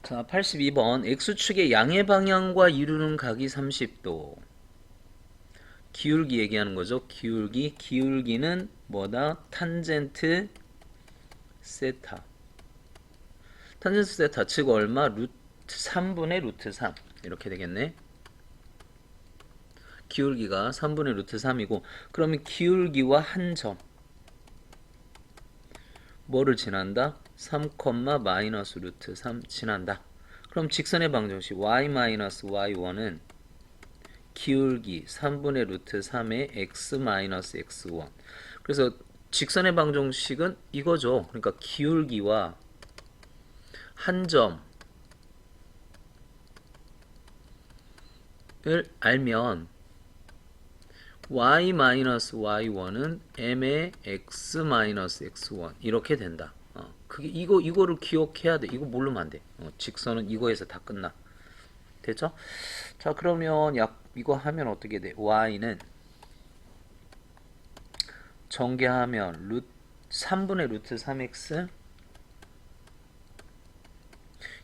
자, 82번. X축의 양의 방향과 이루는 각이 30도. 기울기 얘기하는 거죠. 기울기. 기울기는 뭐다? 탄젠트 세타. 탄젠트 세타 즉 얼마? 루트 3분의 루트 3 이렇게 되겠네. 기울기가 3분의 루트 3이고 그러면 기울기와 한 점 뭐를 지난다? 3, 마이너스 루트 3 지난다. 그럼 직선의 방정식 y 마이너스 y1은 기울기 3분의 루트 3의 x 마이너스 x1. 그래서 직선의 방정식은 이거죠. 그러니까 기울기와 한 점을 알면 y 마이너스 y1은 m의 x 마이너스 x1 이렇게 된다. 그게 이거를 기억해야 돼. 이거 모르면 안 돼. 직선은 이거에서 다 끝나. 됐죠? 자, 그러면 이거 하면 어떻게 돼? y는 전개하면 3분의 루트 3x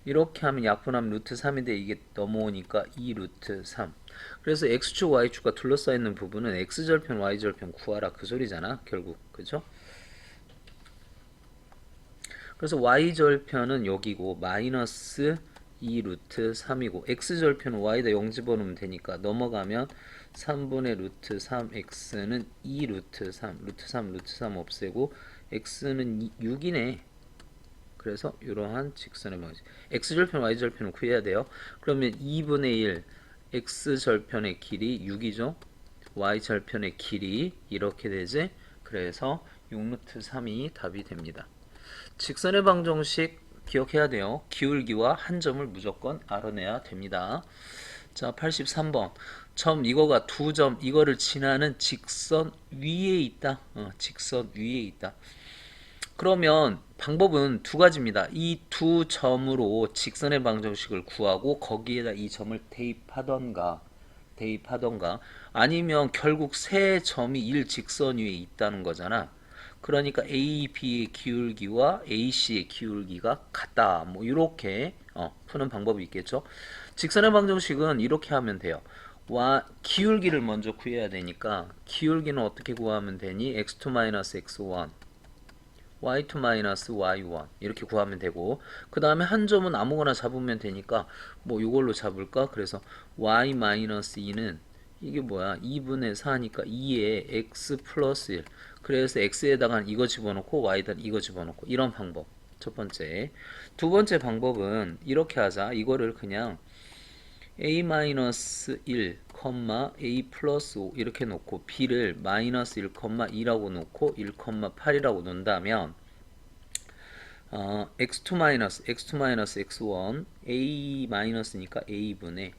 이렇게 하면 약분하면 루트 3인데 이게 넘어오니까 2 루트 3. 그래서 x축 y축과 둘러싸여 있는 부분은 x절편 y절편 구하라 그 소리잖아 결국. 그죠? 그래서 y절편은 여기고 마이너스 2 루트 3이고 x절편은 y에다 0 집어넣으면 되니까 넘어가면 3분의 루트 3x는 2 루트 3 루트 3 루트 3 없애고 x는 6이네. 그래서 이러한 직선의 방식 x절편 y절편을 구해야 돼요. 그러면 2분의 1 x절편의 길이 6이죠. y절편의 길이 이렇게 되지. 그래서 6루트 3이 답이 됩니다. 직선의 방정식 기억해야 돼요. 기울기와 한 점을 무조건 알아내야 됩니다. 자, 83번. 점 이거가 두 점 이거를 지나는 직선 위에 있다. 직선 위에 있다. 그러면 방법은 두 가지입니다. 이 두 점으로 직선의 방정식을 구하고 거기에다 이 점을 대입하던가 아니면 결국 세 점이 일직선 위에 있다는 거잖아. 그러니까 AB의 기울기와 AC의 기울기가 같다. 뭐 이렇게 푸는 방법이 있겠죠. 직선의 방정식은 이렇게 하면 돼요. 기울기를 먼저 구해야 되니까 기울기는 어떻게 구하면 되니? x2-x1 y2-y1 이렇게 구하면 되고 그 다음에 한 점은 아무거나 잡으면 되니까 뭐 이걸로 잡을까? 그래서 y-2는 이게 뭐야? 2분의 4니까 2에 x 플러스 1 그래서 x에다가 이거 집어넣고 y에다 이거 집어넣고 이런 방법 첫 번째. 두 번째 방법은 이렇게 하자. 이거를 그냥 a-1, a 플러스 5 이렇게 놓고 b를 마이너스 1, 2라고 놓고 1, 8이라고 놓는다면 x2-x1 a 마이너스니까 a분의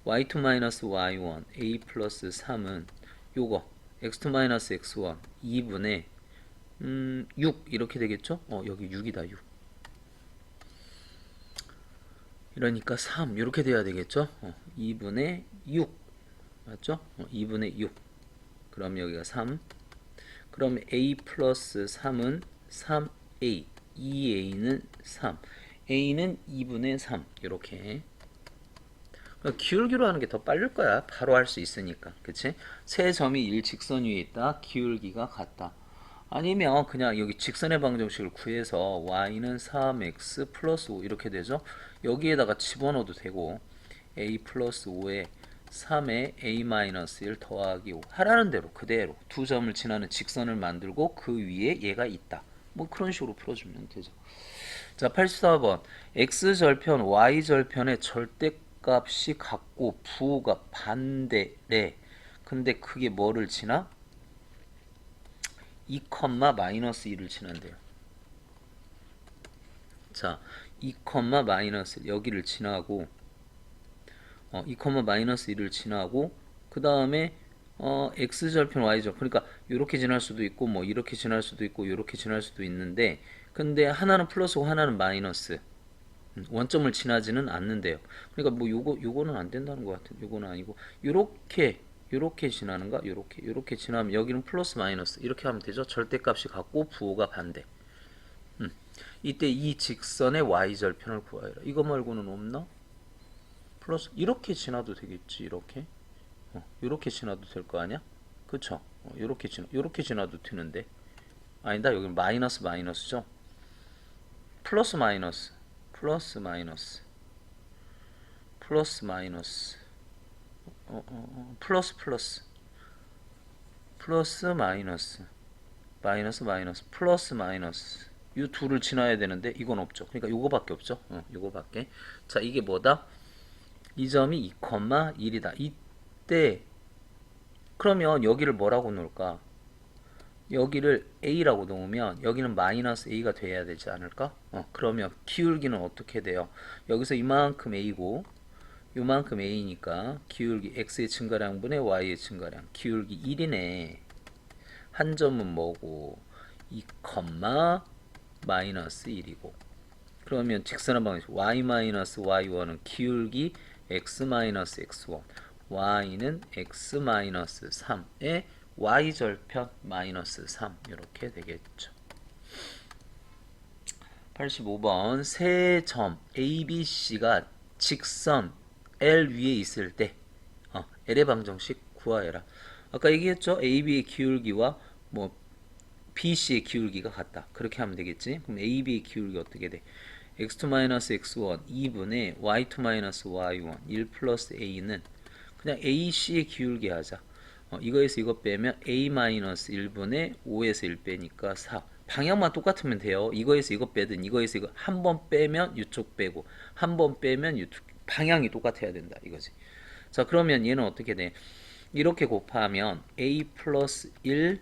y2-y1 a 플러스 3은 요거 x2-x1 2분의 6 이렇게 되겠죠? 여기 6이다 6 이러니까 3 이렇게 돼야 되겠죠? 2분의 6 맞죠? 2분의 6 그럼 여기가 3 그럼 a 플러스 3은 3a 2a는 3 a는 2분의 3 이렇게 그러니까 기울기로 하는 게 더 빠를 거야. 바로 할 수 있으니까. 그치? 세 점이 일직선 위에 있다. 기울기가 같다. 아니면 그냥 여기 직선의 방정식을 구해서 y는 3x 플러스 5 이렇게 되죠. 여기에다가 집어넣어도 되고 a 플러스 5에 3에 a 마이너스 1 더하기 5 하라는 대로 그대로 두 점을 지나는 직선을 만들고 그 위에 얘가 있다. 뭐 그런 식으로 풀어주면 되죠. 자, 84번 x절편 y절편의 절대값이 같고 부호가 반대래. 근데 그게 뭐를 지나? 2, 마이너스 1을 지난대요. 자, 2, 마이너스 1 여기를 지나고 2, 마이너스 1을 지나고 그 다음에 x절편 y절편 그러니까 이렇게 지날 수도 있고 뭐 이렇게 지날 수도 있고 이렇게 지날 수도 있는데 근데 하나는 플러스고 하나는 마이너스 원점을 지나지는 않는데요. 그러니까 뭐 요거는 안 된다는 것 같은 요거는 아니고 요렇게 지나는가 요렇게 지나면 여기는 플러스 마이너스 이렇게 하면 되죠. 절대값이 같고 부호가 반대. 이때 이 직선의 y절편을 구하여라. 이거 말고는 없나? 플러스 이렇게 지나도 되겠지. 이렇게 이렇게 지나도 될 거 아니야? 그쵸? 이렇게 지나도 되는데 아니다. 여기 마이너스 마이너스죠. 플러스 마이너스 플러스 마이너스 플러스 마이너스 플러스 플러스 플러스 마이너스 마이너스 마이너스 플러스 마이너스 이 둘을 지나야 되는데 이건 없죠. 그러니까 요거밖에 없죠. 요거밖에. 자, 이게 뭐다? 이 점이 2,1이다. 이때 그러면 여기를 뭐라고 놓을까? 여기를 a라고 놓으면 여기는 마이너스 a가 돼야 되지 않을까? 그러면 기울기는 어떻게 돼요? 여기서 이만큼 a고 요만큼 a니까 기울기 x의 증가량분의 y의 증가량 기울기 1이네. 한 점은 뭐고 2, 마이너스 1이고 그러면 직선의 방식 y 마이너스 y1은 기울기 x 마이너스 x1 y는 x 마이너스 3의 y절편 마이너스 3 이렇게 되겠죠. 85번 세 점 ABC가 직선 L 위에 있을 때 L의 방정식 구하여라. 아까 얘기했죠. AB의 기울기와 뭐 BC의 기울기가 같다. 그렇게 하면 되겠지. 그럼 AB의 기울기 어떻게 돼? x2-x1 2분의 y2-y1 1 플러스 a는 그냥 AC의 기울기 하자. 이거에서 이거 빼면 a-1분의 5에서 1 빼니까 4. 방향만 똑같으면 돼요. 이거에서 이거 빼든 이거에서 이거 한 번 빼면 이쪽 빼고 한 번 빼면 이쪽 방향이 똑같아야 된다 이거지. 자, 그러면 얘는 어떻게 돼? 이렇게 곱하면 a 플러스 1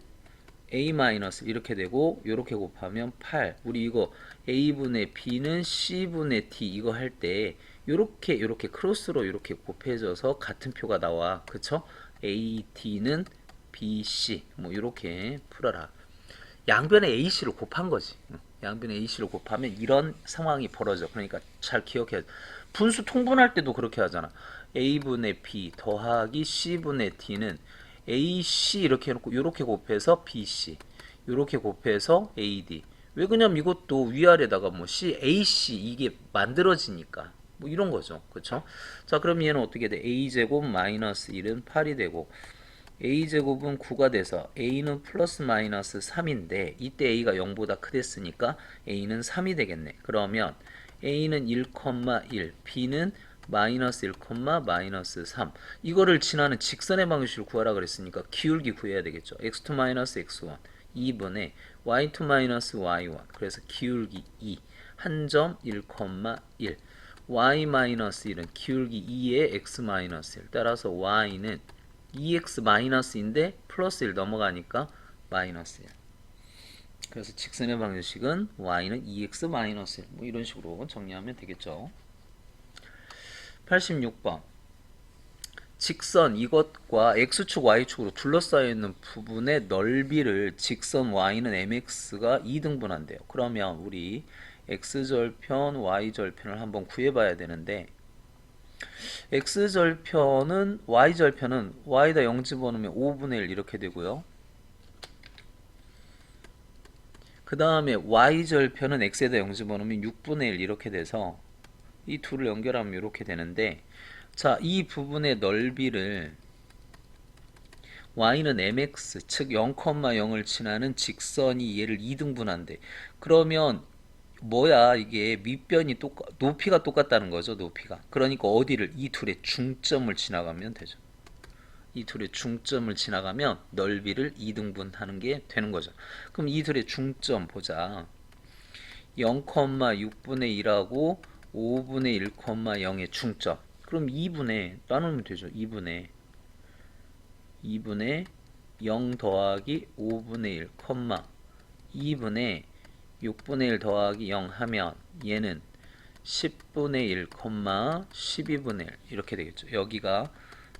a 마이너스 이렇게 되고 이렇게 곱하면 8. 우리 이거 a분의 b는 c분의 d 이거 할 때 이렇게 크로스로 이렇게 곱해져서 같은 표가 나와. 그쵸? a d는 b c 뭐 이렇게 풀어라. 양변에 AC를 곱한 거지. 양변에 AC를 곱하면 이런 상황이 벌어져. 그러니까 잘 기억해. 분수 통분할 때도 그렇게 하잖아. A분의 B 더하기 C분의 D는 AC 이렇게 해놓고 이렇게 곱해서 BC 이렇게 곱해서 AD. 왜 그냐면 이것도 위아래다가 뭐 AC 이게 만들어지니까 뭐 이런 거죠. 그쵸? 자, 그럼 얘는 어떻게 돼? A제곱 마이너스 1은 8이 되고 a제곱은 9가 돼서 a는 플러스 마이너스 3인데 이때 a가 0보다 크댔으니까 a는 3이 되겠네. 그러면 a는 1,1 b는 마이너스 1, 마이너스 3 이거를 지나는 직선의 방식을 구하라 그랬으니까 기울기 구해야 되겠죠. x2 마이너스 x1 2분의 y2 마이너스 y1 그래서 기울기 2 한 점 1,1 y 마이너스 1은 기울기 2의 x 마이너스 1 따라서 y는 2x 마이너스인데 플러스 1 넘어가니까 마이너스 1. 그래서 직선의 방정식은 y는 2x 마이너스 1. 뭐 이런 식으로 정리하면 되겠죠. 86번 직선 이것과 x축 y축으로 둘러싸여 있는 부분의 넓이를 직선 y는 mx가 2등분한대요. 그러면 우리 x절편 y절편을 한번 구해봐야 되는데 x절편은 y절편은 y에다 0 집어넣으면 5분의 1 이렇게 되고요. 그 다음에 y절편은 x에다 0 집어넣으면 6분의 1 이렇게 돼서 이 둘을 연결하면 이렇게 되는데 자, 이 부분의 넓이를 y는 mx 즉 0,0을 지나는 직선이 얘를 2등분한대. 그러면 뭐야 이게 밑변이 높이가 똑같다는 거죠. 높이가. 그러니까 어디를 이 둘의 중점을 지나가면 되죠. 이 둘의 중점을 지나가면 넓이를 2등분하는 게 되는 거죠. 그럼 이 둘의 중점 보자. 0,6분의 1하고 5분의 1,0의 중점. 그럼 2분의 나누면 되죠. 2분의 0 더하기 5분의 1, 2분의 6분의 1 더하기 0 하면 얘는 10분의 1, 12분의 1 이렇게 되겠죠. 여기가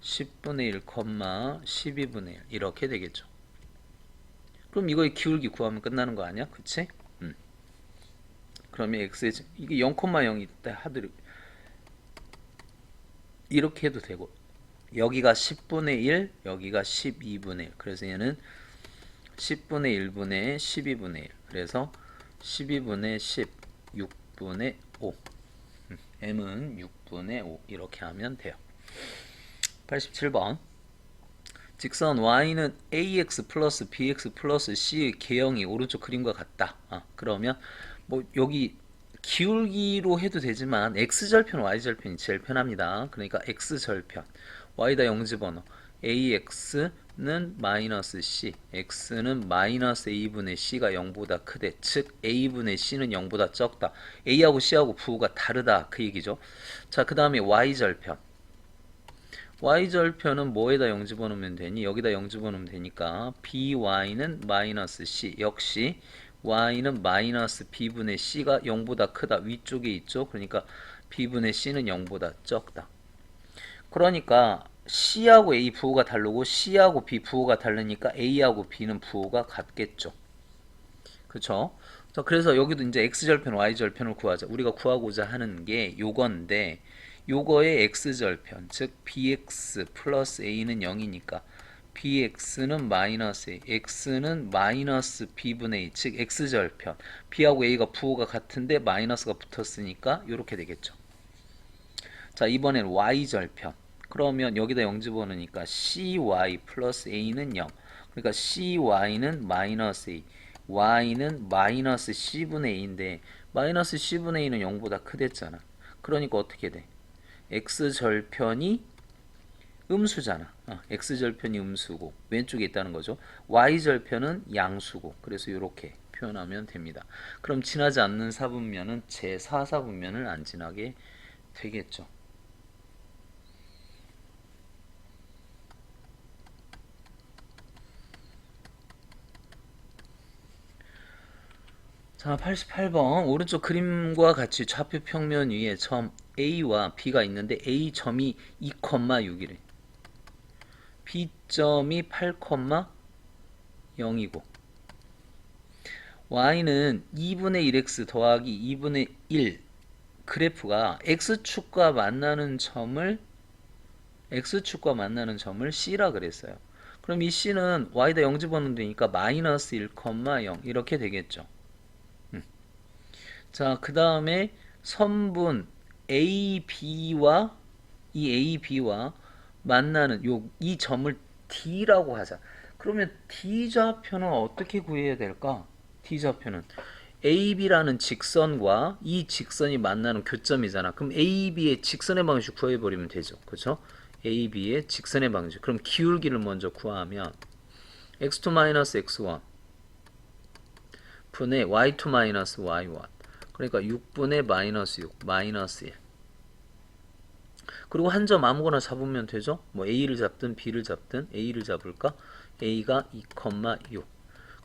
10분의 1, 12분의 1 이렇게 되겠죠. 그럼 이거의 기울기 구하면 끝나는 거 아니야? 그치? 그러면 x의 이게 0,0이 있다 하더라도 이렇게 해도 되고 여기가 10분의 1, 여기가 12분의 1 그래서 얘는 10분의 1분의 12분의 1 그래서 12분의 10, 6분의 5. m은 6분의 5 이렇게 하면 돼요. 87번 직선 y는 ax 플러스 bx 플러스 c의 개형이 오른쪽 그림과 같다. 그러면 뭐 여기 기울기로 해도 되지만 x절편, y절편이 제일 편합니다. 그러니까 x절편 y다 0 집어넣어 ax는 마이너스 c, x는 마이너스 a분의 c가 0보다 크대. 즉 a분의 c는 0보다 적다. a하고 c하고 부호가 다르다 그 얘기죠. 자, 그 다음에 y절편 y절편은 뭐에다 0 집어넣으면 되니? 여기다 0 집어넣으면 되니까 by는 마이너스 c, 역시 y는 마이너스 b분의 c가 0보다 크다. 위쪽에 있죠. 그러니까 b분의 c는 0보다 적다. 그러니까 c하고 a 부호가 다르고 c하고 b 부호가 다르니까 a하고 b는 부호가 같겠죠. 그쵸? 자, 그래서 여기도 이제 x절편, y절편을 구하자. 우리가 구하고자 하는 게 요건데 요거의 x절편, 즉 bx 플러스 a는 0이니까 bx는 마이너스 a, x는 마이너스 b분의 a, 즉 x절편. b하고 a가 부호가 같은데 마이너스가 붙었으니까 이렇게 되겠죠. 자, 이번엔 y절편. 그러면 여기다 0 집어넣으니까 cy 플러스 a는 0. 그러니까 cy는 마이너스 a, y는 마이너스 c분의 a인데 마이너스 c분의 a는 0보다 크댔잖아. 그러니까 어떻게 돼? x절편이 음수잖아. x절편이 음수고 왼쪽에 있다는 거죠. y절편은 양수고 그래서 이렇게 표현하면 됩니다. 그럼 지나지 않는 사분면은 제4사분면을 안 지나게 되겠죠. 자, 88번 오른쪽 그림과 같이 좌표 평면 위에 점 A와 B가 있는데 A점이 2,6이래. B점이 8,0이고 Y는 2분의 1x 더하기 2분의 1 그래프가 X축과 만나는 점을 C라 그랬어요. 그럼 이 C는 Y다 0 집어넣으면 되니까 마이너스 1,0 이렇게 되겠죠. 자, 그 다음에 선분 AB와 만나는 이 점을 D라고 하자. 그러면 D좌표는 어떻게 구해야 될까? D좌표는 AB라는 직선과 이 직선이 만나는 교점이잖아. 그럼 AB의 직선의 방식 구해버리면 되죠. 그렇죠? AB의 직선의 방식. 그럼 기울기를 먼저 구하면 x2-x1 분의 y2-y1 그러니까 6분의 마이너스 6 마이너스 1 그리고 한 점 아무거나 잡으면 되죠. 뭐 A를 잡든 B를 잡든 A를 잡을까? A가 2,6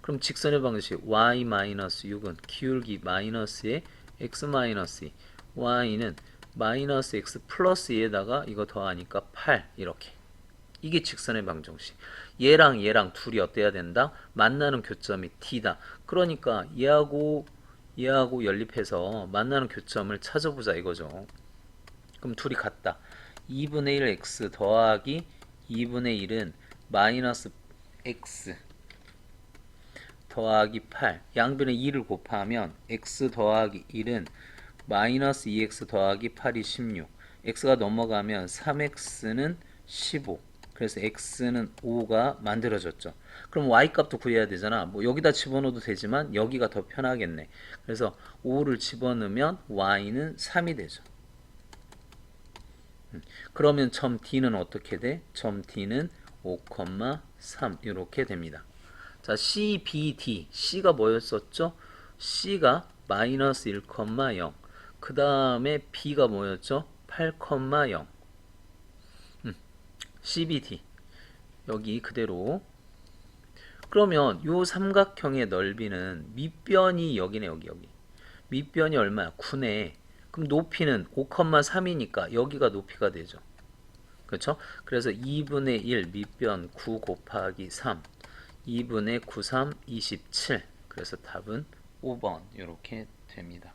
그럼 직선의 방식 y-6은 기울기 마이너스에 x-2 y는 마이너스 x 플러스 2에다가 이거 더하니까 8 이렇게 이게 직선의 방정식. 얘랑 둘이 어때야 된다? 만나는 교점이 T다. 그러니까 얘하고 연립해서 만나는 교점을 찾아보자 이거죠. 그럼 둘이 같다. 2분의 1 x 더하기 2분의 1은 마이너스 x 더하기 8 양변에 2를 곱하면 x 더하기 1은 마이너스 2x 더하기 8이 16 x가 넘어가면 3x는 15 그래서 x는 5가 만들어졌죠. 그럼 y 값도 구해야 되잖아. 뭐 여기다 집어넣어도 되지만 여기가 더 편하겠네. 그래서 5를 집어넣으면 y는 3이 되죠. 그러면 점 D는 어떻게 돼? 점 D는 5,3 이렇게 됩니다. 자, C, B, D. C가 뭐였었죠? C가 마이너스 1,0. 그 다음에 B가 뭐였죠? 8,0. CBD. 여기 그대로. 그러면 요 삼각형의 넓이는 밑변이 여기네, 여기. 밑변이 얼마야? 9네. 그럼 높이는 5,3이니까 여기가 높이가 되죠. 그렇죠? 그래서 2분의 1 밑변 9 곱하기 3 2분의 9, 3, 27 그래서 답은 5번 이렇게 됩니다.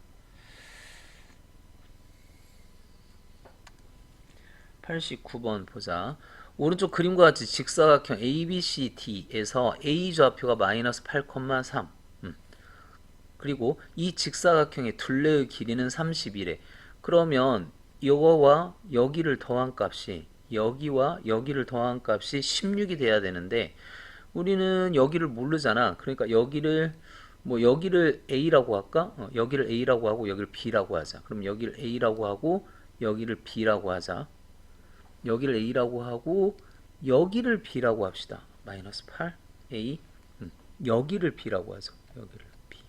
89번 보자. 오른쪽 그림과 같이 직사각형 ABCD에서 A좌표가 마이너스 8,3 그리고 이 직사각형의 둘레의 길이는 31에. 그러면 이거와 여기를 더한 값이 여기와 여기를 더한 값이 16이 돼야 되는데 우리는 여기를 모르잖아. 그러니까 여기를 뭐 여기를 A라고 할까? 여기를 A라고 하고 여기를 B라고 하자. 그럼 여기를 A라고 하고 여기를 B라고 하자. 여기를 A라고 하고 여기를 B라고 합시다. 마이너스 8 A 여기를 B라고 하죠. 여기를 B.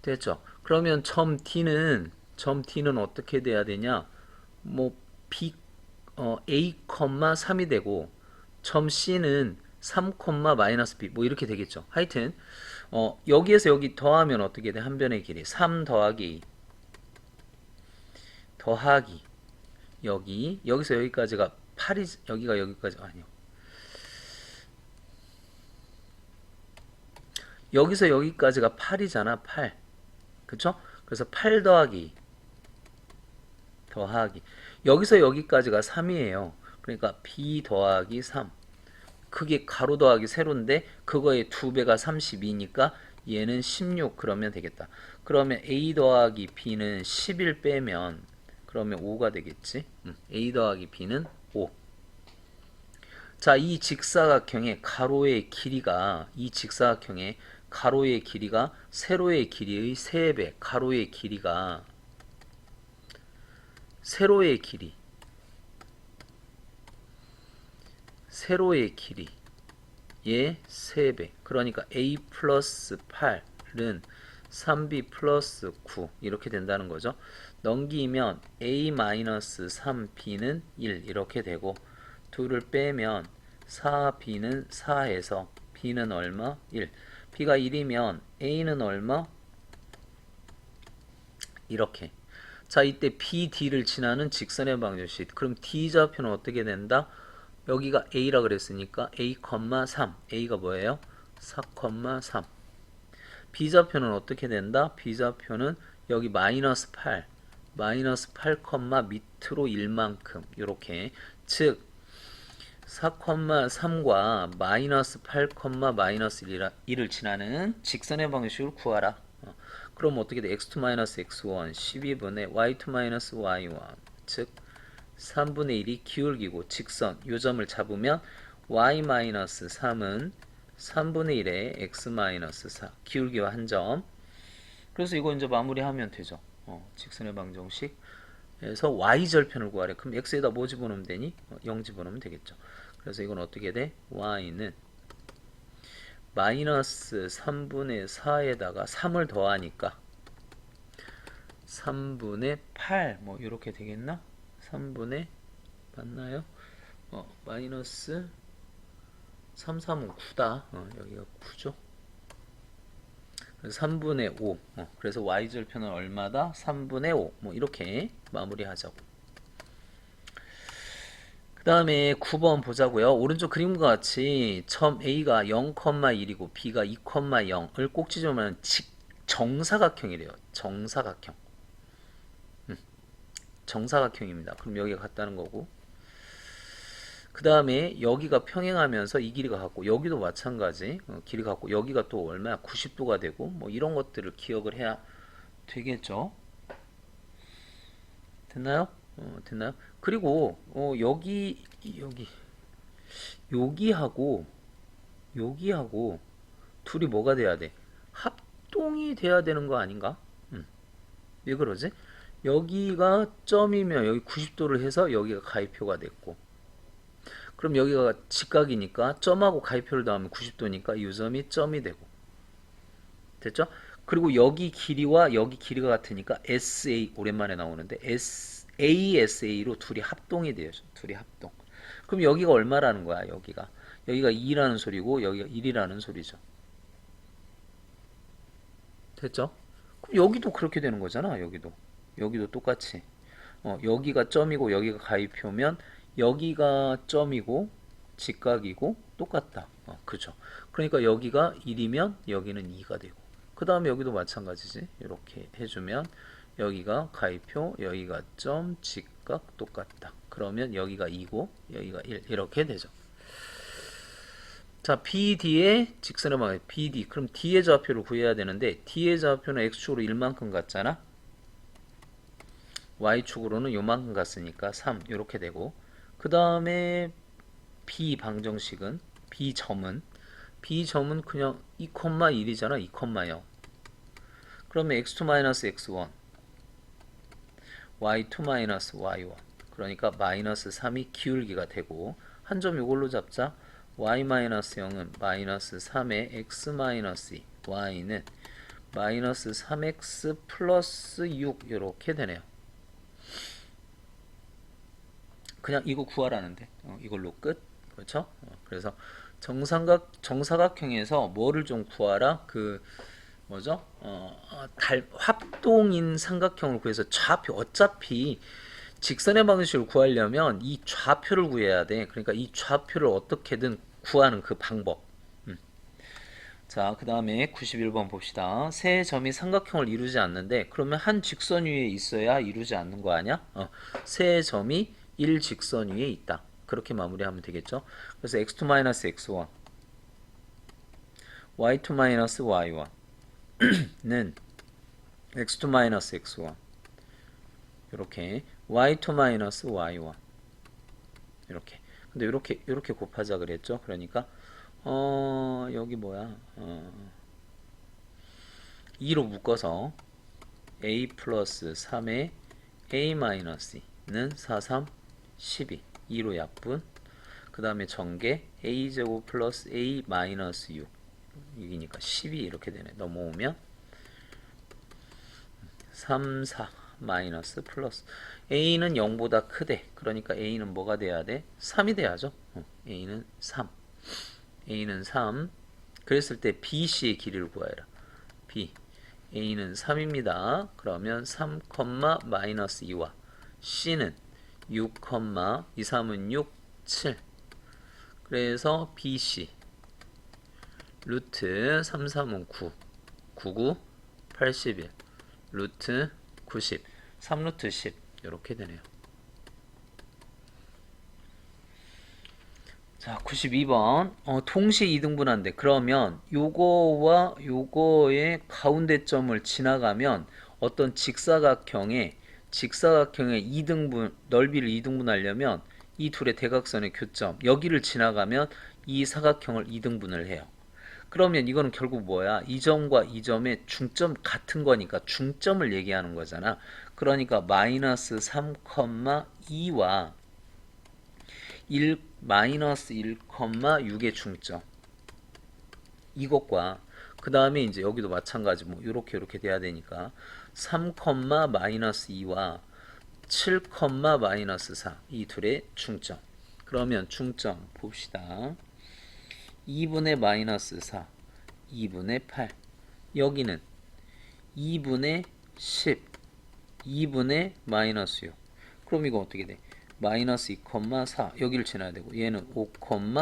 됐죠? 그러면 점 D는 어떻게 돼야 되냐? 뭐 B A, 3이 되고 점 C는 3, 마이너스 B 뭐 이렇게 되겠죠. 하여튼 여기에서 여기 더하면 어떻게 돼? 한 변의 길이 3 더하기 여기서 여기까지가 8이 여기가 여기까지 아니요. 여기서 여기까지가 8이잖아. 8. 그쵸? 그래서 8 더하기 여기서 여기까지가 3이에요. 그러니까 B 더하기 3. 그게 가로 더하기 세로인데 그거의 2배가 32니까 얘는 16 그러면 되겠다. 그러면 A 더하기 B는 11 빼면 그러면 5가 되겠지. A 더하기 B는 5. 자, 이 직사각형의 가로의 길이가 세로의 길이의 3배. 세로의 길이의 3배. 그러니까 A 플러스 8은 3B 플러스 9 이렇게 된다는 거죠. 넘기면 A 마이너스 3B는 1 이렇게 되고 2를 빼면 4B는 4에서 B는 얼마? 1. B가 1이면 A는 얼마? 이렇게. 자, 이때 BD를 지나는 직선의 방정식. 그럼 D좌표는 어떻게 된다? 여기가 A라 그랬으니까 A, 3. A가 뭐예요? 4, 3. B좌표는 어떻게 된다? B좌표는 여기 마이너스 8, 밑으로 1만큼 이렇게. 즉 4,3과 마이너스 8, 마이너스 1을 지나는 직선의 방식을 구하라. 그럼 어떻게 돼? x2 마이너스 x1 12분의 y2 마이너스 y1 즉 3분의 1이 기울기고 직선 요 점을 잡으면 y 마이너스 3은 3분의 1의 x 마이너스 4 기울기와 한 점. 그래서 이거 이제 마무리하면 되죠. 직선의 방정식 그래서 y절편을 구하래. 그럼 x에다 뭐 집어넣으면 되니? 0 집어넣으면 되겠죠. 그래서 이건 어떻게 돼? y는 마이너스 3분의 4에다가 3을 더하니까 3분의 8 뭐 이렇게 되겠나? 3분의 맞나요? 마이너스 3, 3은 9다. 여기가 9죠. 그래서 3분의 5. 그래서 y절편은 얼마다? 3분의 5. 뭐 이렇게 마무리하자고. 그 다음에 9번 보자고요. 오른쪽 그림과 같이 점 A가 0,1이고 B가 2,0을 꼭지점은 정사각형이래요. 정사각형입니다. 그럼 여기가 같다는 거고. 그 다음에 여기가 평행하면서 이 길이가 같고 여기도 마찬가지 길이 같고 여기가 또 얼마야? 90도가 되고 뭐 이런 것들을 기억을 해야 되겠죠. 됐나요? 됐나요? 그리고 여기하고 둘이 뭐가 돼야 돼? 합동이 돼야 되는 거 아닌가? 왜 그러지? 여기가 점이면 여기 90도를 해서 여기가 가위표가 됐고 그럼 여기가 직각이니까 점하고 가위표를 더하면 90도니까 이 점이 점이 되고 됐죠? 그리고 여기 길이와 여기 길이가 같으니까 SA 오랜만에 나오는데 ASA로 둘이 합동이 돼요. 둘이 합동. 그럼 여기가 얼마라는 거야? 여기가 2라는 소리고 여기가 1이라는 소리죠. 됐죠? 그럼 여기도 그렇게 되는 거잖아. 여기도 똑같이. 여기가 점이고 여기가 가위표면 여기가 점이고 직각이고 똑같다. 그죠? 그러니까 여기가 1이면 여기는 2가 되고 그 다음에 여기도 마찬가지지. 이렇게 해주면 여기가 가위표, 여기가 점, 직각 똑같다. 그러면 여기가 2고 여기가 1 이렇게 되죠. 자, BD의 직선의 방향 BD. 그럼 D의 좌표를 구해야 되는데 D의 좌표는 X축으로 1만큼 갔잖아. Y축으로는 요만큼 갔으니까 3 이렇게 되고, 그 다음에 B 방정식은 B점은 그냥 2,1이잖아. 2,0. 그러면 x2-x1 y2-y1 그러니까 마이너스 3이 기울기가 되고, 한 점 이걸로 잡자. y-0은 마이너스 3의 x-2 y는 마이너스 3x 플러스 6 이렇게 되네요. 그냥 이거 구하라는데 이걸로 끝. 그렇죠? 그래서 정사각형에서 뭐를 좀 구하라? 그 뭐죠? 합동인 삼각형을 구해서 좌표, 어차피 직선의 방식을 구하려면 이 좌표를 구해야 돼. 그러니까 이 좌표를 어떻게든 구하는 그 방법. 자, 그 다음에 91번 봅시다. 세 점이 삼각형을 이루지 않는데, 그러면 한 직선 위에 있어야 이루지 않는 거 아니야? 세 점이 1직선 위에 있다. 그렇게 마무리하면 되겠죠? 그래서 x2-x1 y2-y1 는 x2-x1 이렇게 y2-y1 이렇게. 근데 이렇게 곱하자 그랬죠? 그러니까 여기 뭐야? 2로 묶어서 a 플러스 3의 a 마이너스 2는 4, 3, 12 2로 약분. 그 다음에 전개 a제곱 플러스 a 마이너스 6 6이니까 12 이렇게 되네. 넘어오면 3, 4 마이너스 플러스 a는 0보다 크대. 그러니까 a는 뭐가 돼야 돼? 3이 돼야죠. a는 3 그랬을 때 BC의 길이를 구하여라. B A는 3입니다. 그러면 3, 마이너스 2와 C는 6, 2, 3은 6, 7. 그래서 BC 루트 3, 3은 9, 9, 81 루트 90 3루트 10 이렇게 되네요. 자, 92번. 동시 이등분한데, 그러면 요거와 요거의 가운데 점을 지나가면 어떤 직사각형의 2등분, 넓이를 2등분하려면 이 둘의 대각선의 교점, 여기를 지나가면 이 사각형을 2등분을 해요. 그러면 이거는 결국 뭐야? 이 점과 이 점의 중점 같은 거니까 중점을 얘기하는 거잖아. 그러니까 마이너스 3,2와 1, 마이너스 1,6의 중점, 이것과 그 다음에 이제 여기도 마찬가지 뭐 요렇게 돼야 되니까 3, 마이너스 2와 7, 마이너스 4 이 둘의 중점. 그러면 중점 봅시다. 2분의 마이너스 4 2분의 8 여기는 2분의 10 2분의 마이너스 6. 그럼 이거 어떻게 돼? 마이너스 2,4 여기를 지나야 되고, 얘는 5,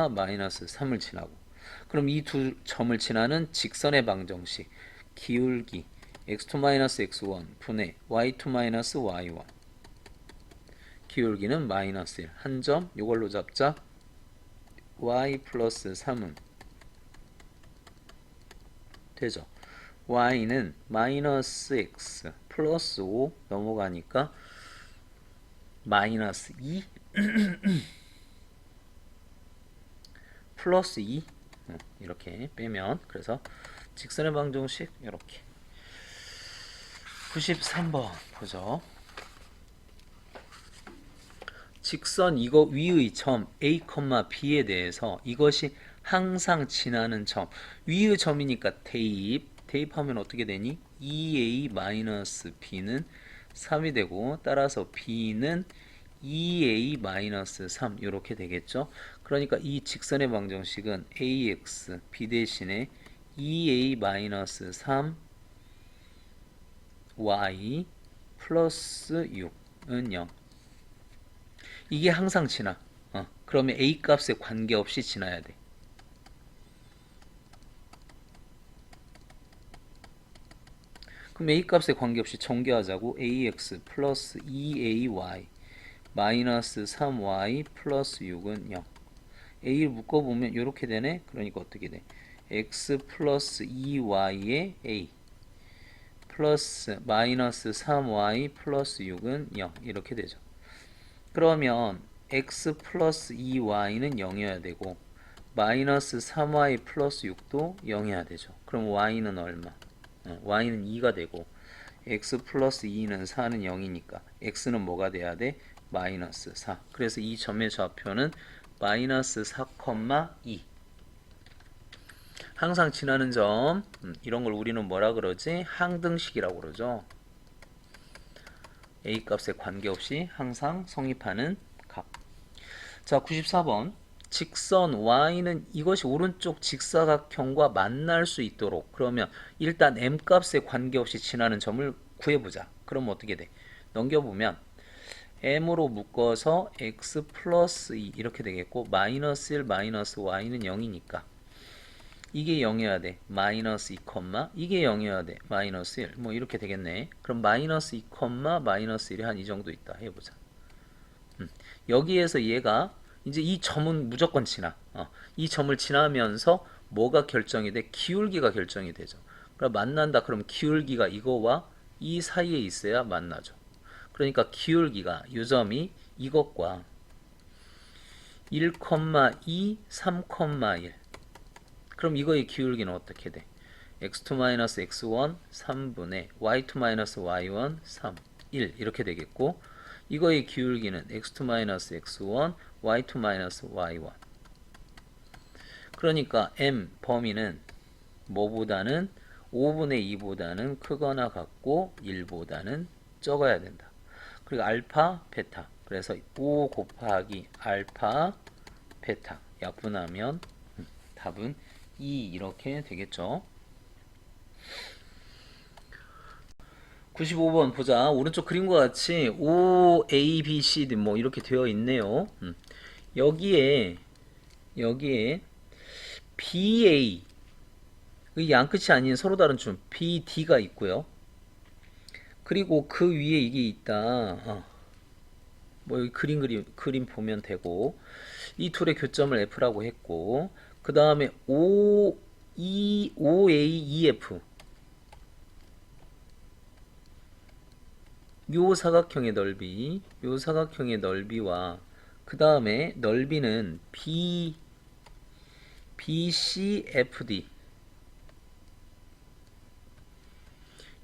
마이너스 3을 지나고. 그럼 이 두 점을 지나는 직선의 방정식 기울기 x2-x1 분의 y2-y1 기울기는 마이너스 1 한 점 이걸로 잡자. y 플러스 3은 되죠. y는 마이너스 x 플러스 5 넘어가니까 마이너스 2 플러스 2 이렇게 빼면, 그래서 직선의 방정식 이렇게. 93번 보죠. 직선 이거 위의 점 A, B에 대해서 이것이 항상 지나는 점, 위의 점이니까 대입하면 어떻게 되니? 2A-B는 3이 되고, 따라서 B는 2A-3 이렇게 되겠죠. 그러니까 이 직선의 방정식은 AX B 대신에 2A-3 Y 플러스 6은 0. 이게 항상 지나. 그러면 A 값에 관계없이 지나야 돼. 그럼 A 값에 관계없이 전개하자고. AX 플러스 2AY 마이너스 3y 플러스 6은 0. a를 묶어보면 이렇게 되네. 그러니까 어떻게 돼? x 플러스 2y에 a 플러스 마이너스 3y 플러스 6은 0 이렇게 되죠. 그러면 x 플러스 2y는 0이어야 되고 마이너스 3y 플러스 6도 0이어야 되죠. 그럼 y는 얼마? y는 2가 되고 x 플러스 2는 4는 0이니까 x는 뭐가 돼야 돼? 마이너스 4. 그래서 이 점의 좌표는 마이너스 4,2. 항상 지나는 점, 이런 걸 우리는 뭐라 그러지? 항등식이라고 그러죠. a 값에 관계없이 항상 성립하는 값. 자, 94번. 직선 y는 이것이 오른쪽 직사각형과 만날 수 있도록, 그러면 일단 m 값에 관계없이 지나는 점을 구해보자. 그럼 어떻게 돼? 넘겨보면 m으로 묶어서 x 플러스 2 이렇게 되겠고 마이너스 1 마이너스 y는 0이니까 이게 0이어야 돼. 마이너스 2, 이게 0이어야 돼. 마이너스 1. 뭐 이렇게 되겠네. 그럼 마이너스 2, 마이너스 1이 한 이 정도 있다. 해보자. 여기에서 얘가 이제 이 점은 무조건 지나. 이 점을 지나면서 뭐가 결정이 돼? 기울기가 결정이 되죠. 그럼 만난다. 그럼 기울기가 이거와 이 사이에 있어야 만나죠. 그러니까 기울기가 이 점이 이것과 1,2, 3,1. 그럼 이거의 기울기는 어떻게 돼? x2-x1 3분의 y2-y1 3, 1 이렇게 되겠고 이거의 기울기는 x2-x1 y2-y1 그러니까 m 범위는 뭐보다는 5분의 2보다는 크거나 같고 1보다는 적어야 된다. 그리고 알파, 베타. 그래서 5 곱하기 알파, 베타 약분하면 답은 2 이렇게 되겠죠. 95번 보자. 오른쪽 그림과 같이 O, A, B, C, D 뭐 이렇게 되어 있네요. 여기에 BA 이 양끝이 아닌 서로 다른 점 BD가 있고요. 그리고 그 위에 이게 있다. 뭐 여기 그림 보면 되고 이 둘의 교점을 F라고 했고 그 다음에 OAEF 요 사각형의 넓이와 그 다음에 넓이는 BCFD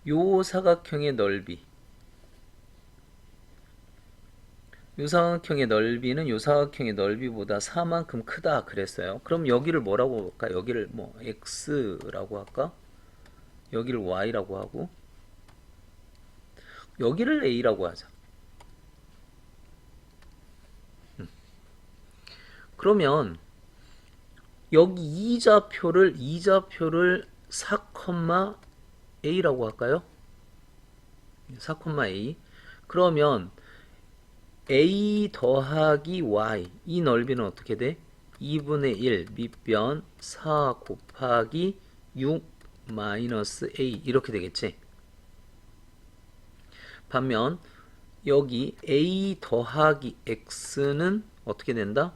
요 사각형의 넓이는 요 사각형의 넓이보다 4만큼 크다 그랬어요. 그럼 여기를 뭐라고 할까? 여기를 뭐 X라고 할까? 여기를 Y라고 하고 여기를 A라고 하자. 그러면 여기 이좌표를 4,A라고 할까요? 4,A. 그러면 A 더하기 Y 이 넓이는 어떻게 돼? 2분의 1 밑변 4 곱하기 6 마이너스 A 이렇게 되겠지? 반면 여기 A 더하기 X는 어떻게 된다?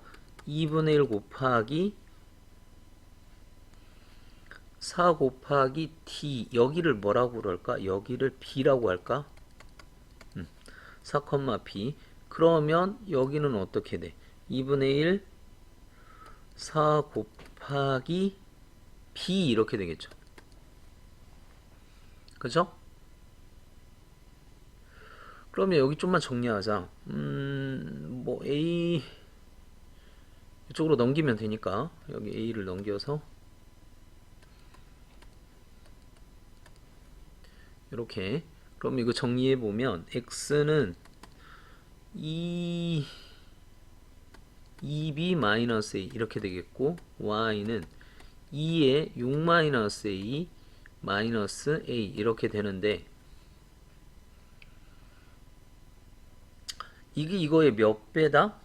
2분의 1 곱하기 4 곱하기 T 여기를 뭐라고 그럴까? 여기를 B라고 할까? 4, B 그러면 여기는 어떻게 돼? 2분의 1 4 곱하기 B 이렇게 되겠죠. 그죠? 그러면 여기 좀만 정리하자. 뭐 A 이쪽으로 넘기면 되니까 여기 A를 넘겨서 이렇게 그럼 이거 정리해 보면 X는 2B-A 이렇게 되겠고 Y는 2에 6-A 마이너스 A 이렇게 되는데 이게 이거의 몇 배다?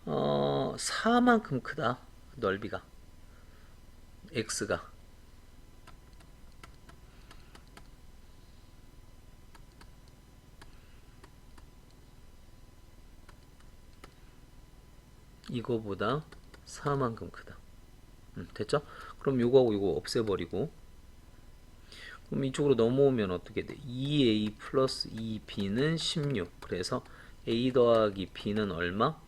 4만큼 크다. 넓이가 X가 이거보다 4만큼 크다. 됐죠? 그럼 요거하고 요거 없애버리고, 그럼 이쪽으로 넘어오면 어떻게 돼? 2a 플러스 2b는 16. 그래서 a 더하기 b는 얼마?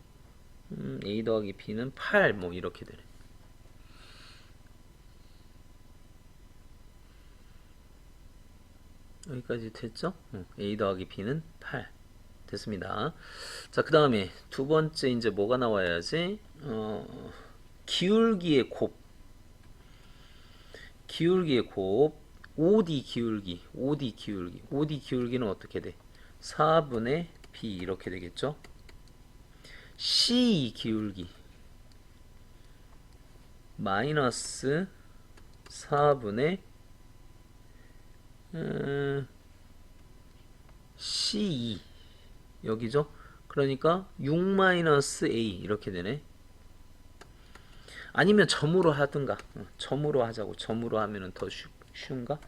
a 더하기 b는 8. 뭐 이렇게 되네. 여기까지 됐죠? a 더하기 b는 8. 됐습니다. 자, 그 다음에 두 번째 이제 뭐가 나와야지? 기울기의 곱. 기울기의 곱. OD 기울기. OD 기울기. OD 기울기는 어떻게 돼? 4분의 b 이렇게 되겠죠? C 기울기. 마이너스 4분의 C2 여기죠? 그러니까 6-A 이렇게 되네. 아니면 점으로 하든가. 점으로 하자고. 점으로 하면은 더 쉬운가?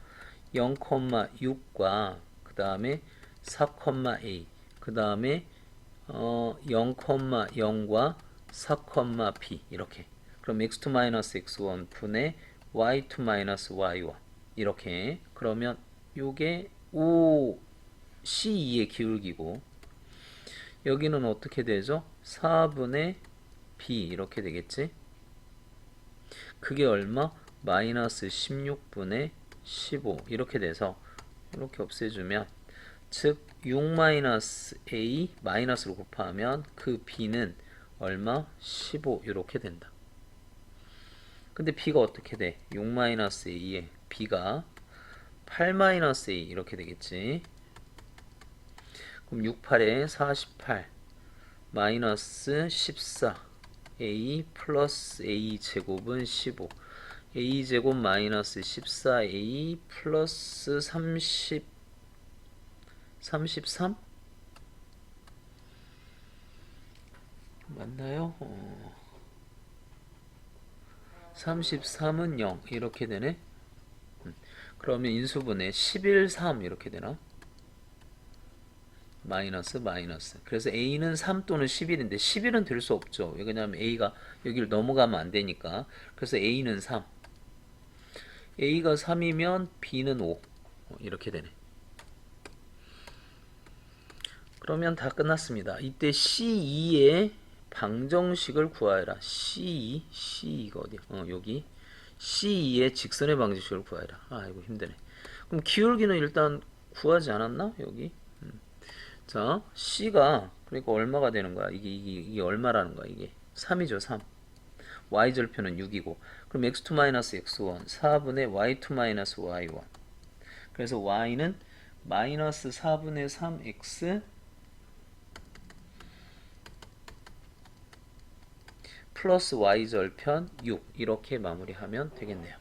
0,6과 그 다음에 4,A 그 다음에 0,0과 4,B 이렇게. 그럼 x2-x1 분의 y2-y1 이렇게. 그러면 요게 C2의 기울기고, 여기는 어떻게 되죠? 4분의 B 이렇게 되겠지? 그게 얼마? 마이너스 16분의 15 이렇게 돼서 이렇게 없애주면, 즉 6-A 마이너스로 곱하면 그 B는 얼마? 15 이렇게 된다. 근데 B가 어떻게 돼? 6-A에 B가 8-A 이렇게 되겠지. 그럼 6, 8에 48 마이너스 14 A 플러스 A 제곱은 15 A 제곱 마이너스 14A 플러스 33 맞나요? 33은 0 이렇게 되네. 그러면 인수분해 11, 3 이렇게 되나? 마이너스. 그래서 A는 3 또는 11인데 11은 될 수 없죠. 왜냐하면 A가 여기를 넘어가면 안 되니까. 그래서 A는 3. A가 3이면 B는 5. 이렇게 되네. 그러면 다 끝났습니다. 이때 C2의 방정식을 구하여라. C2가 어디야? 여기. C2의 직선의 방정식을 구하여라. 아, 이거 힘드네. 그럼 기울기는 일단 구하지 않았나? 여기. 자, C가 그러니까 얼마가 되는 거야? 이게 얼마라는 거야? 이게 3이죠, 3. y절표는 6이고. 그럼 x2-x1 4분의 y2-y1. 그래서 y는 마이너스 4분의 3x 플러스 y절편 6 이렇게 마무리하면 되겠네요.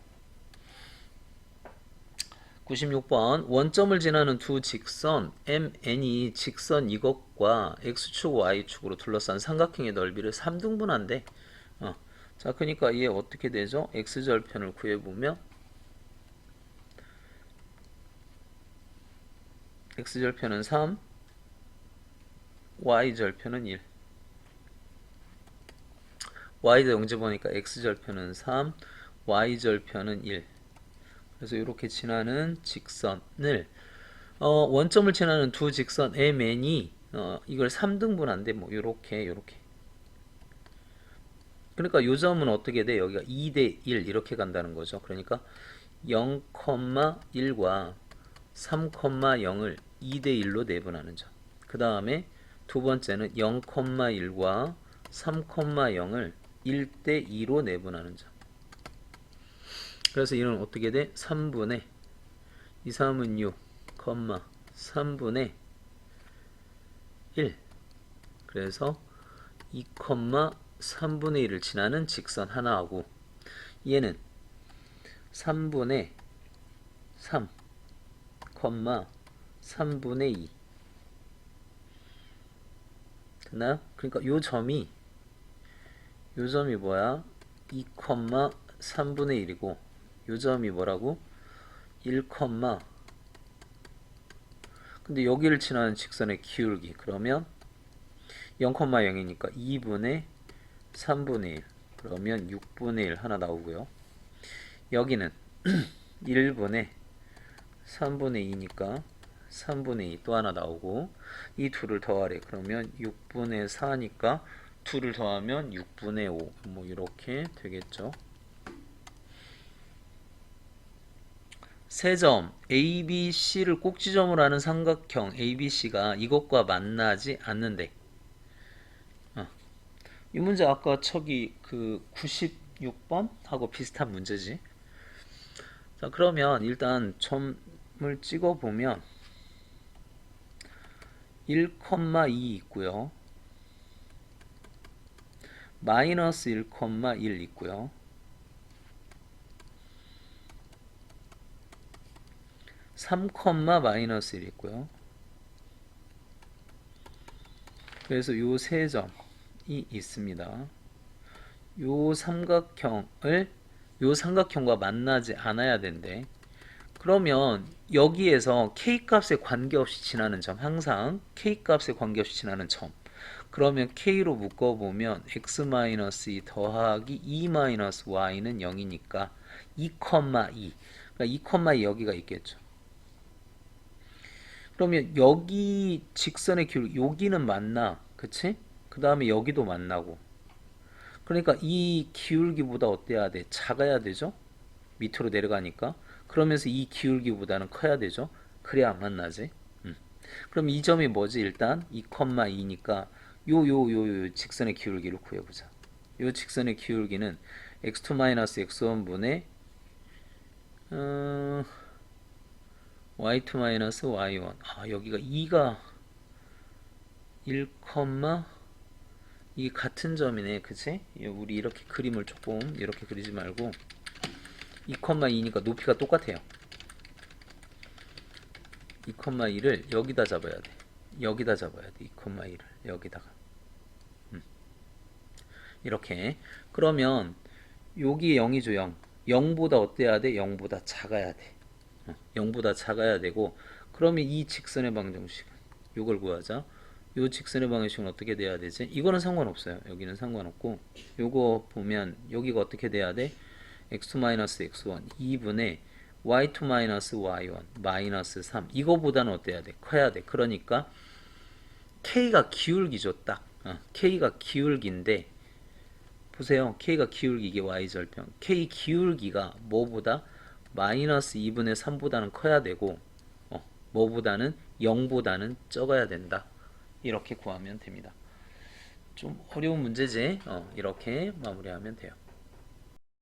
96번 원점을 지나는 두 직선 MN이 직선 이것과 x축 y축으로 둘러싼 삼각형의 넓이를 3등분한대. 자, 그러니까 얘 어떻게 되죠? x절편을 구해보면 x절편은 3 y절편은 1 y도 영지 보니까 x절편은 3 y절편은 1. 그래서 이렇게 지나는 직선을 원점을 지나는 두 직선 MN이 이걸 3등분한데 뭐 요렇게 그러니까 요 점은 어떻게 돼? 여기가 2대 1 이렇게 간다는 거죠. 그러니까 0,1과 3,0을 2대 1로 내분하는 점. 그 다음에 두 번째는 0,1과 3,0을 1대 2로 내분하는 점. 그래서 이는 어떻게 돼? 3분의 2, 3은 6, 3분의 1. 그래서 2, 3분의 1을 지나는 직선 하나하고, 얘는 3분의 3, 3분의 2. 됐나요? 그러니까 요 점이 뭐야? 2, 3분의 1이고 요 점이 뭐라고? 1, 근데 여기를 지나는 직선의 기울기 그러면 0,0이니까 2분의 3분의 1 그러면 6분의 1 하나 나오고요. 여기는 1분의 3분의 2니까 3분의 2 또 하나 나오고, 이 둘을 더하래. 그러면 6분의 4니까 둘을 더하면 6분의 5. 뭐 이렇게 되겠죠. 세 점 ABC를 꼭지점으로 하는 삼각형 ABC가 이것과 만나지 않는데, 이 문제 아까 저기 그 96번 하고 비슷한 문제지. 자, 그러면 일단 점을 찍어 보면 1,2 있고요. 마이너스 1,1 있고요. 3, 마이너스 1 있고요. 그래서 요 세 점이 있습니다. 요 삼각형과 만나지 않아야 된대. 그러면 여기에서 K값에 관계없이 지나는 점, 항상 K값에 관계없이 지나는 점. 그러면 K로 묶어보면 x-2 더하기 2-y는 0이니까 2,2. 그러니까 2,2 여기가 있겠죠. 그러면 여기 직선의 기울기, 여기는 만나. 그치? 그 다음에 여기도 만나고. 그러니까 이 기울기보다 어때야 돼? 작아야 되죠? 밑으로 내려가니까. 그러면서 이 기울기보다는 커야 되죠? 그래야 안 만나지. 그럼 이 점이 뭐지? 일단 2,2니까 요 직선의 기울기를 구해보자. 요 직선의 기울기는 x2-x1분의 y2-y1. 여기가 2가 1, 이게 같은 점이네. 그치? 우리 이렇게 그림을 조금 이렇게 그리지 말고 2,2니까 높이가 똑같아요. 2,2를 여기다 잡아야 돼. 여기다 잡아야 돼. 2,2를 여기다가. 이렇게. 그러면 여기 0이죠. 0. 0보다 어때야 돼? 0보다 작아야 돼. 0보다 작아야 되고, 그러면 이 직선의 방정식은 요걸 구하자. 요 직선의 방정식은 어떻게 돼야 되지? 이거는 상관없어요. 여기는 상관없고, 요거 보면 여기가 어떻게 돼야 돼? x2-x1 2분의 y2-y1 마이너스 3. 이거보다는 어때야 돼? 커야 돼. 그러니까 K가 기울기죠. 딱. K가 기울기인데, 보세요. K가 기울기, 이게 Y절편. K 기울기가 뭐보다? 마이너스 2분의 3보다는 커야 되고, 뭐보다는 0보다는 적어야 된다. 이렇게 구하면 됩니다. 좀 어려운 문제지? 이렇게 마무리하면 돼요.